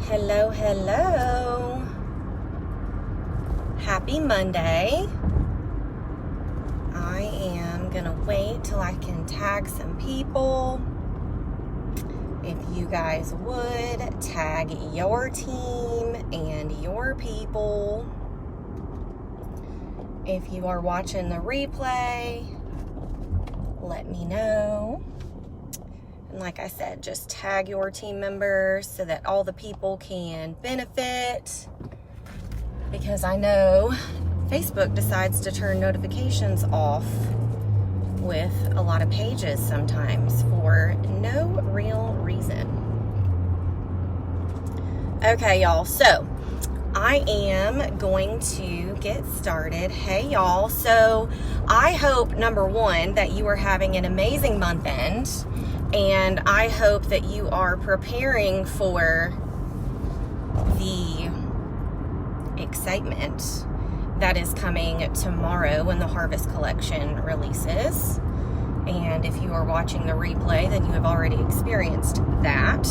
Hello, hello. Happy Monday. I am gonna wait till I can tag some people. If you guys would tag your team and your people. If you are watching the replay, let me know. And like I said, just tag your team members so that all the people can benefit. Because I know Facebook decides to turn notifications off with a lot of pages sometimes for no real reason. Okay, y'all. So I am going to get started. Hey, y'all. So I hope, number one, that you are having an amazing month end. And I hope that you are preparing for the excitement that is coming tomorrow when the Harvest Collection releases. And if you are watching the replay, then you have already experienced that.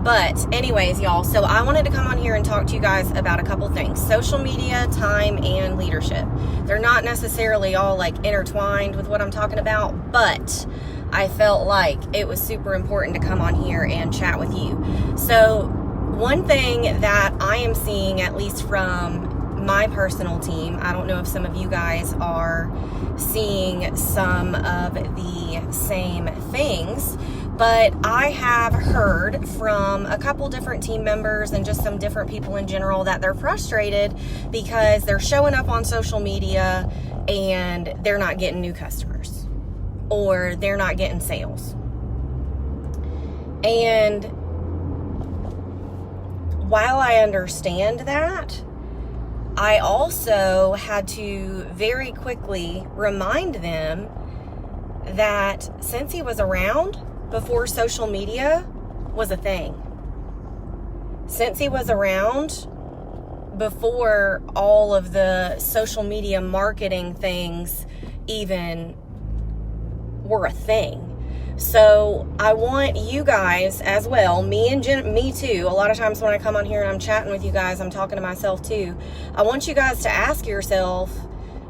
But anyways, y'all, so I wanted to come on here and talk to you guys about a couple things. Social media, time, and leadership. They're not necessarily all like intertwined with what I'm talking about, but I felt like it was super important to come on here and chat with you. So one thing that I am seeing, at least from my personal team, I don't know if some of you guys are seeing some of the same things, but I have heard from a couple different team members and just some different people in general that they're frustrated because they're showing up on social media and they're not getting new customers. Or they're not getting sales. And while I understand that, I also had to very quickly remind them that Scentsy was around before social media was a thing. Scentsy was around before all of the social media marketing things even were a thing. So I want you guys as well, me too. A lot of times when I come on here and I'm chatting with you guys, I'm talking to myself too. I want you guys to ask yourself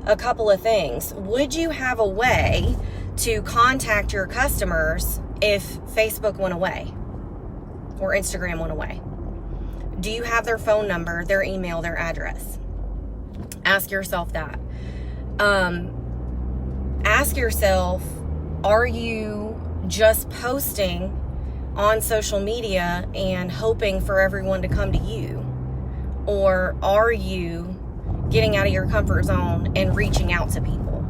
a couple of things. Would you have a way to contact your customers if Facebook went away or Instagram went away? Do you have their phone number, their email, their address? Ask yourself that. Ask yourself, are you just posting on social media and hoping for everyone to come to you? Or are you getting out of your comfort zone and reaching out to people?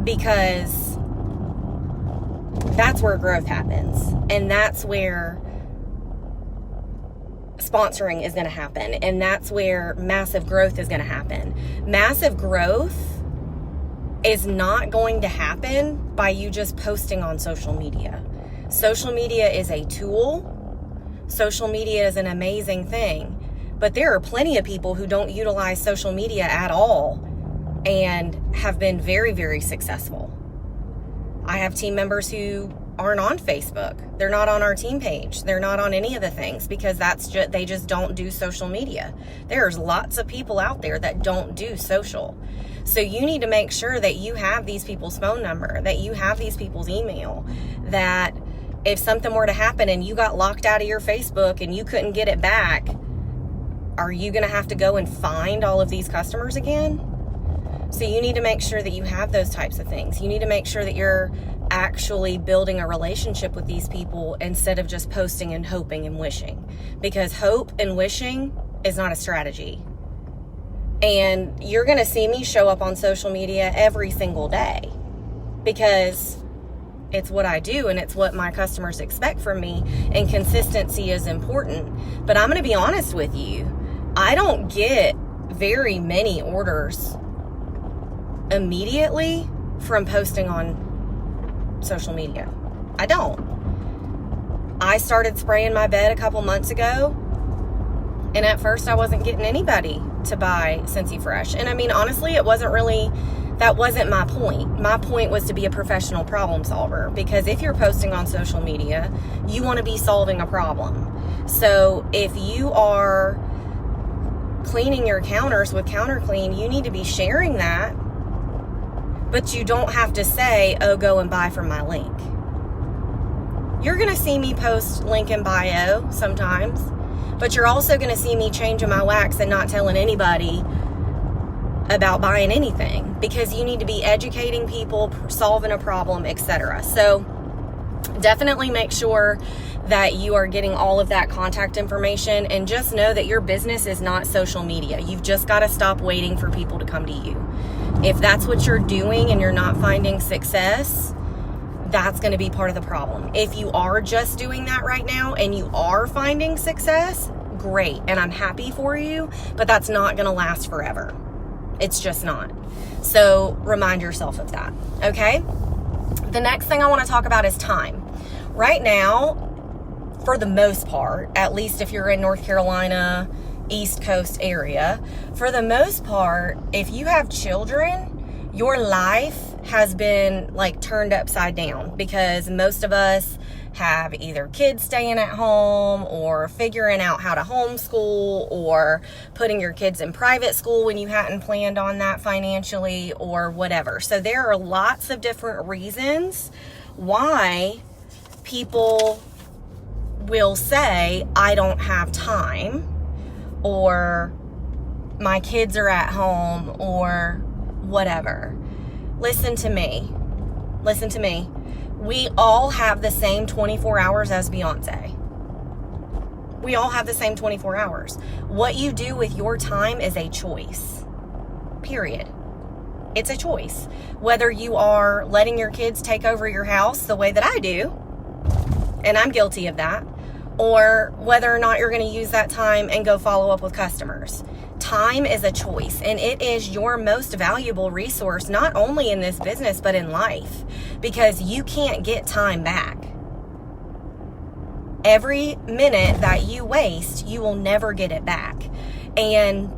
Because that's where growth happens. And that's where sponsoring is going to happen. And that's where massive growth is going to happen. Massive growth is not going to happen by you just posting on social media. Social media is a tool. Social media is an amazing thing. But there are plenty of people who don't utilize social media at all and have been very, very successful. I have team members who aren't on Facebook. They're not on our team page. They're not on any of the things because they just don't do social media. There's lots of people out there that don't do social. So you need to make sure that you have these people's phone number, that you have these people's email, that if something were to happen and you got locked out of your Facebook and you couldn't get it back, are you going to have to go and find all of these customers again? So you need to make sure that you have those types of things. You need to make sure that you're actually building a relationship with these people instead of just posting and hoping and wishing. Because hope and wishing is not a strategy. And you're going to see me show up on social media every single day because it's what I do and it's what my customers expect from me, and consistency is important. But I'm going to be honest with you, I don't get very many orders immediately from posting on social media. I don't. I started spraying my bed a couple months ago, and at first I wasn't getting anybody to buy Scentsy Fresh. And I mean, honestly, that wasn't my point. My point was to be a professional problem solver, because if you're posting on social media, you want to be solving a problem. So if you are cleaning your counters with Counter Clean, you need to be sharing that, but you don't have to say, oh, go and buy from my link. You're going to see me post link in bio sometimes, but you're also going to see me changing my wax and not telling anybody about buying anything, because you need to be educating people, solving a problem, etc. So definitely make sure that you are getting all of that contact information, and just know that your business is not social media. You've just got to stop waiting for people to come to you. If that's what you're doing and you're not finding success, that's going to be part of the problem. If you are just doing that right now and you are finding success, great, and I'm happy for you, but that's not going to last forever. It's just not. So remind yourself of that, okay? The next thing I want to talk about is time. Right now, for the most part, at least if you're in North Carolina, East Coast area, for the most part, if you have children, your life has been like turned upside down, because most of us have either kids staying at home or figuring out how to homeschool or putting your kids in private school when you hadn't planned on that financially or whatever. So there are lots of different reasons why people will say, I don't have time, or my kids are at home, or whatever. Listen to me. We all have the same 24 hours as Beyonce. We all have the same 24 hours. What you do with your time is a choice. Period. It's a choice. Whether you are letting your kids take over your house the way that I do, and I'm guilty of that, or whether or not you're going to use that time and go follow up with customers. Time is a choice, and it is your most valuable resource, not only in this business, but in life, because you can't get time back. Every minute that you waste, you will never get it back. And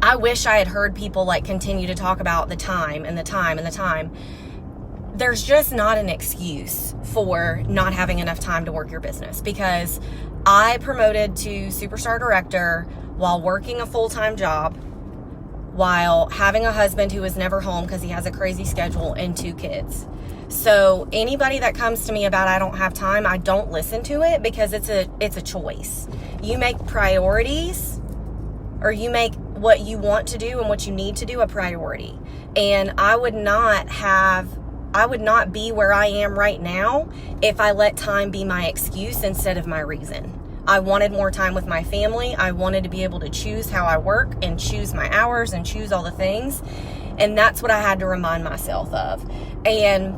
I wish I had heard people like continue to talk about the time and the time and the time. There's just not an excuse for not having enough time to work your business, because I promoted to superstar director while working a full-time job, while having a husband who was never home because he has a crazy schedule, and 2 kids. So anybody that comes to me about I don't have time, I don't listen to it, because it's a choice. You make priorities, or you make what you want to do and what you need to do a priority. And I would not be where I am right now if I let time be my excuse instead of my reason. I wanted more time with my family. I wanted to be able to choose how I work and choose my hours and choose all the things. And that's what I had to remind myself of. And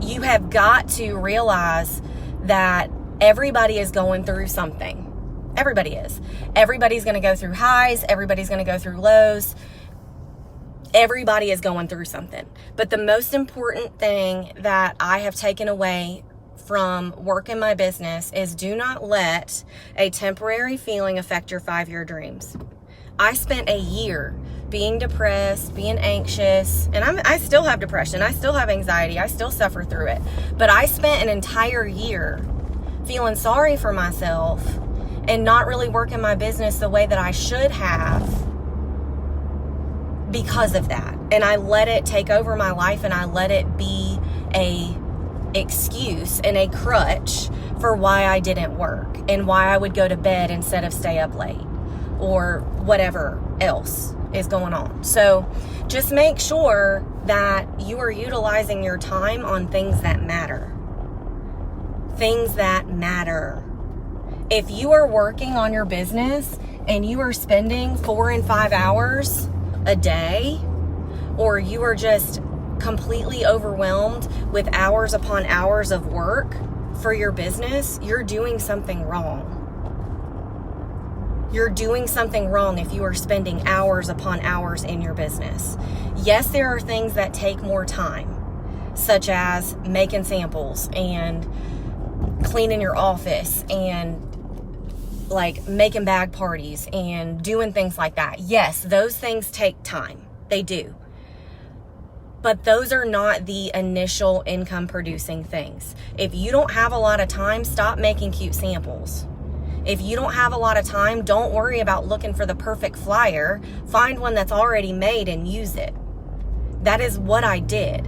you have got to realize that everybody is going through something. Everybody is. Everybody's going to go through highs. Everybody's going to go through lows. Everybody is going through something. But the most important thing that I have taken away from work in my business is, do not let a temporary feeling affect your 5-year dreams. I spent a year being depressed, being anxious, and I still have depression. I still have anxiety. I still suffer through it. But I spent an entire year feeling sorry for myself and not really working my business the way that I should have because of that. And I let it take over my life, and I let it be a excuse and a crutch for why I didn't work and why I would go to bed instead of stay up late or whatever else is going on. So just make sure that you are utilizing your time on things that matter. Things that matter. If you are working on your business and you are spending 4 and 5 hours a day, or you are just completely overwhelmed with hours upon hours of work for your business, you're doing something wrong. You're doing something wrong if you are spending hours upon hours in your business. Yes, there are things that take more time, such as making samples and cleaning your office and like making bag parties and doing things like that. Yes, those things take time. They do. But those are not the initial income producing things. If you don't have a lot of time, stop making cute samples. If you don't have a lot of time, don't worry about looking for the perfect flyer. Find one that's already made and use it. That is what I did.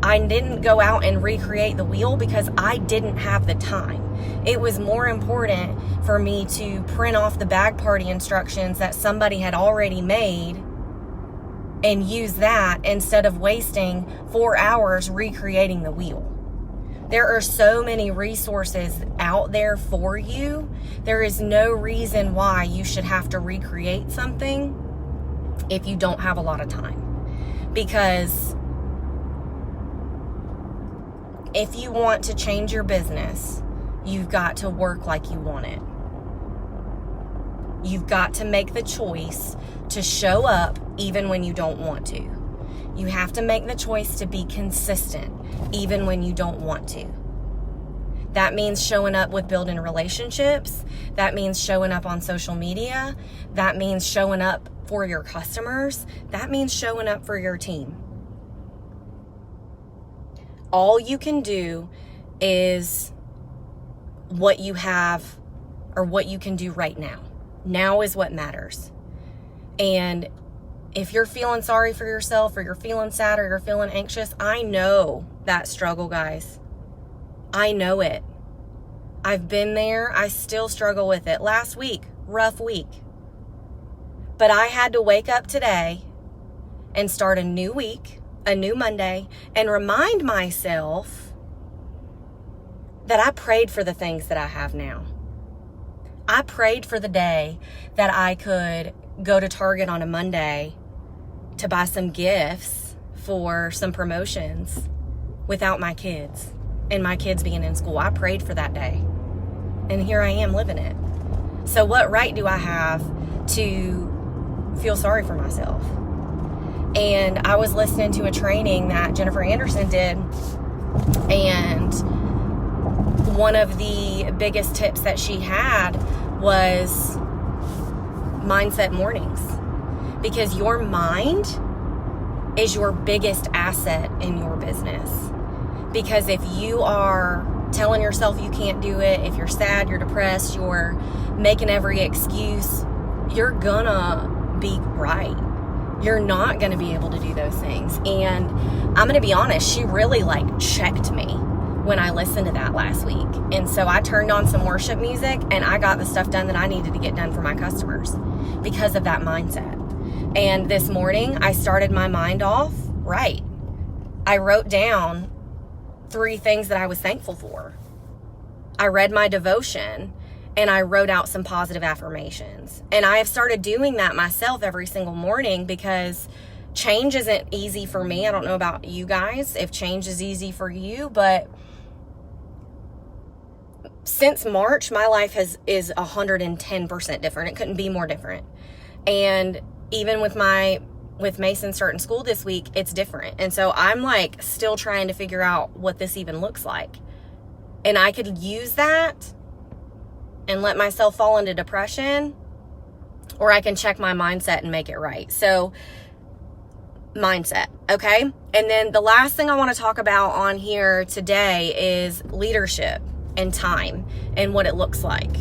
I didn't go out and recreate the wheel because I didn't have the time. It was more important for me to print off the bag party instructions that somebody had already made and use that instead of wasting 4 hours recreating the wheel. There are so many resources out there for you. There is no reason why you should have to recreate something if you don't have a lot of time. Because if you want to change your business, you've got to work like you want it. You've got to make the choice to show up even when you don't want to. You have to make the choice to be consistent even when you don't want to. That means showing up with building relationships. That means showing up on social media. That means showing up for your customers. That means showing up for your team. All you can do is what you have or what you can do right now. Now is what matters. And if you're feeling sorry for yourself or you're feeling sad or you're feeling anxious, I know that struggle, guys. I know it. I've been there. I still struggle with it. Last week, rough week. But I had to wake up today and start a new week, a new Monday, and remind myself that I prayed for the things that I have now. I prayed for the day that I could go to Target on a Monday to buy some gifts for some promotions without my kids and my kids being in school. I prayed for that day. And here I am living it. So what right do I have to feel sorry for myself? And I was listening to a training that Jennifer Anderson did, and one of the biggest tips that she had was mindset mornings, because your mind is your biggest asset in your business. Because if you are telling yourself you can't do it, if you're sad, you're depressed, you're making every excuse, you're gonna be right. You're not gonna be able to do those things. And I'm gonna be honest, she really checked me when I listened to that last week. And so I turned on some worship music and I got the stuff done that I needed to get done for my customers because of that mindset. And this morning I started my mind off right. I wrote down 3 things that I was thankful for. I read my devotion and I wrote out some positive affirmations. And I have started doing that myself every single morning because change isn't easy for me. I don't know about you guys, if change is easy for you, but since March, my life is 110% different. It couldn't be more different. And even with Mason starting school this week, it's different. And so I'm still trying to figure out what this even looks like. And I could use that and let myself fall into depression, or I can check my mindset and make it right. So mindset, okay? And then the last thing I want to talk about on here today is leadership and time and what it looks like.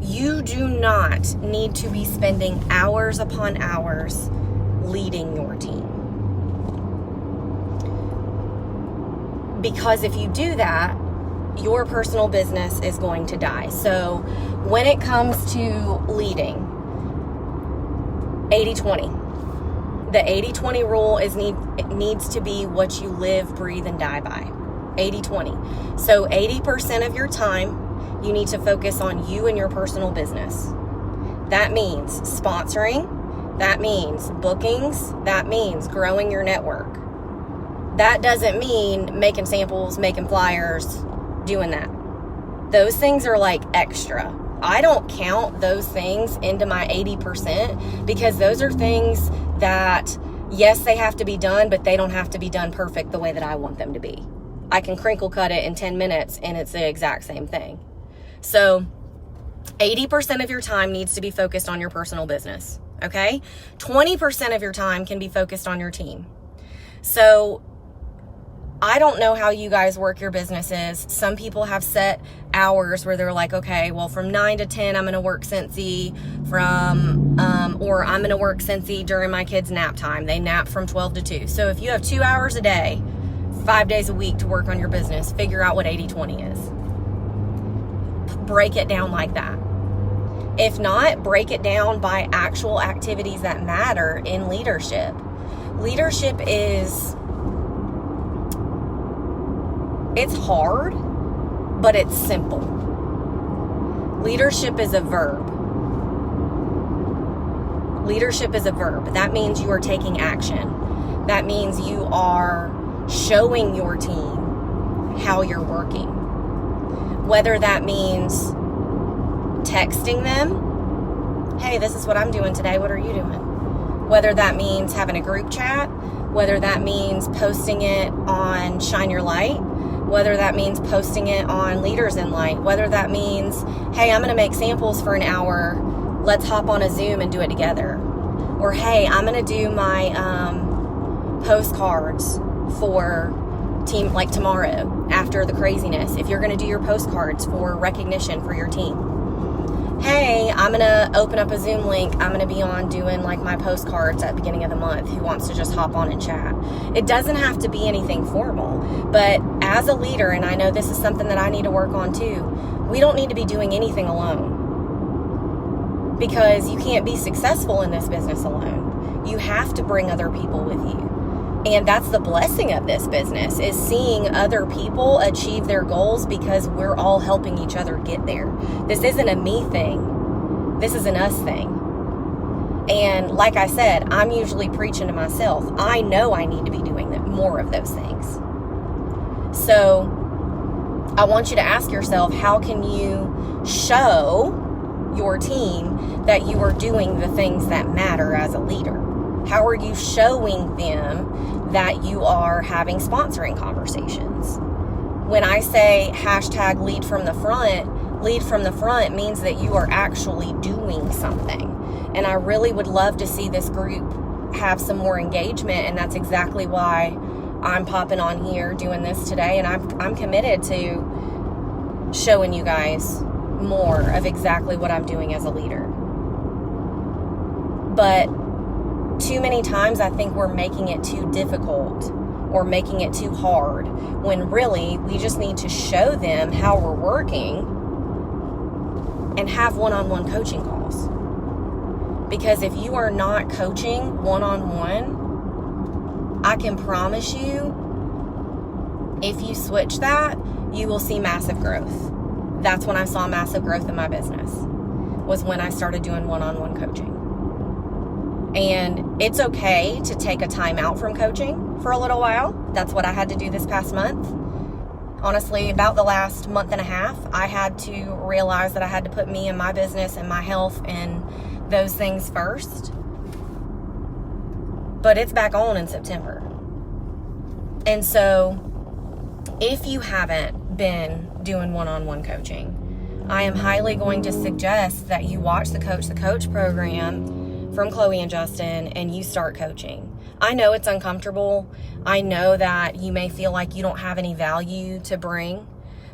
You do not need to be spending hours upon hours leading your team. Because if you do that, your personal business is going to die. So when it comes to leading, 80-20. The 80-20 rule needs to be what you live, breathe, and die by. 80-20. So 80% of your time, you need to focus on you and your personal business. That means sponsoring. That means bookings. That means growing your network. That doesn't mean making samples, making flyers, doing that. Those things are extra. I don't count those things into my 80% because those are things that, yes, they have to be done, but they don't have to be done perfect the way that I want them to be. I can crinkle cut it in 10 minutes and it's the exact same thing. So 80% of your time needs to be focused on your personal business, okay? 20% of your time can be focused on your team. So I don't know how you guys work your businesses. Some people have set hours where they're like, okay, well, from 9 to 10, I'm going to work Cincy or I'm going to work Cincy during my kids' nap time. They nap from 12 to 2. So if you have 2 hours a day, 5 days a week to work on your business, figure out what 80-20 is. Break it down like that. If not, break it down by actual activities that matter in leadership. Leadership is, it's hard, but it's simple. Leadership is a verb. Leadership is a verb. That means you are taking action. That means you are showing your team how you're working. Whether that means texting them, hey, this is what I'm doing today, what are you doing? Whether that means having a group chat, whether that means posting it on Shine Your Light, whether that means posting it on Leaders in Light, whether that means, hey, I'm going to make samples for an hour, let's hop on a Zoom and do it together. Or, hey, I'm going to do my postcards for team, like tomorrow after the craziness. If you're going to do your postcards for recognition for your team. Hey, I'm going to open up a Zoom link. I'm going to be on doing like my postcards at the beginning of the month. Who wants to just hop on and chat? It doesn't have to be anything formal, but as a leader, and I know this is something that I need to work on too, we don't need to be doing anything alone, because you can't be successful in this business alone. You have to bring other people with you. And that's the blessing of this business, is seeing other people achieve their goals, because we're all helping each other get there. This isn't a me thing. This is an us thing. And like I said, I'm usually preaching to myself. I know I need to be doing more of those things. So I want you to ask yourself, how can you show your team that you are doing the things that matter as a leader? How are you showing them that you are having sponsoring conversations? When I say hashtag lead from the front means that you are actually doing something. And I really would love to see this group have some more engagement. And that's exactly why I'm popping on here doing this today. And I'm committed to showing you guys more of exactly what I'm doing as a leader. But too many times I think we're making it too difficult or making it too hard, when really we just need to show them how we're working and have one-on-one coaching calls. Because if you are not coaching one-on-one, I can promise you, if you switch that, you will see massive growth. That's when I saw massive growth in my business, was when I started doing one-on-one coaching. And it's okay to take a time out from coaching for a little while. That's what I had to do this past month. Honestly, about the last month and a half, I had to realize that I had to put me and my business and my health and those things first. But it's back on in September. And so if you haven't been doing one-on-one coaching, I am highly going to suggest that you watch the Coach the Coach program from Chloe and Justin, and you start coaching. I know it's uncomfortable. I know that you may feel like you don't have any value to bring,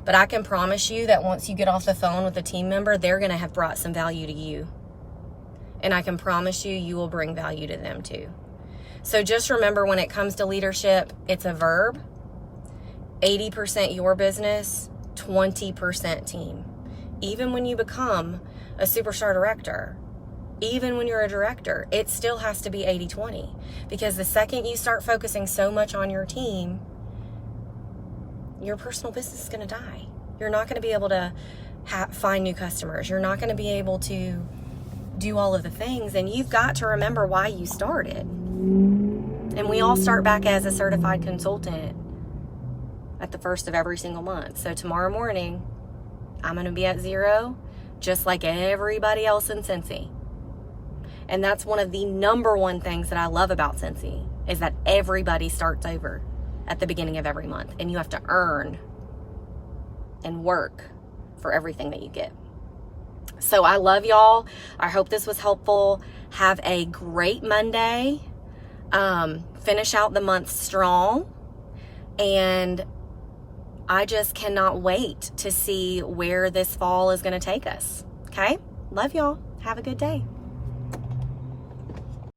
but I can promise you that once you get off the phone with a team member, they're going to have brought some value to you. And I can promise you, you will bring value to them too. So just remember, when it comes to leadership, it's a verb. 80% your business, 20% team. Even when you become a superstar director, even when you're a director, it still has to be 80-20. Because the second you start focusing so much on your team, your personal business is going to die. You're not going to be able to find new customers. You're not going to be able to do all of the things. And you've got to remember why you started. And we all start back as a certified consultant at the first of every single month. So tomorrow morning, I'm going to be at 0, just like everybody else in Cincy. And that's one of the number one things that I love about Cincy, is that everybody starts over at the beginning of every month, and you have to earn and work for everything that you get. So I love y'all. I hope this was helpful. Have a great Monday. finish out the month strong. And I just cannot wait to see where this fall is going to take us. Okay? Love y'all. Have a good day.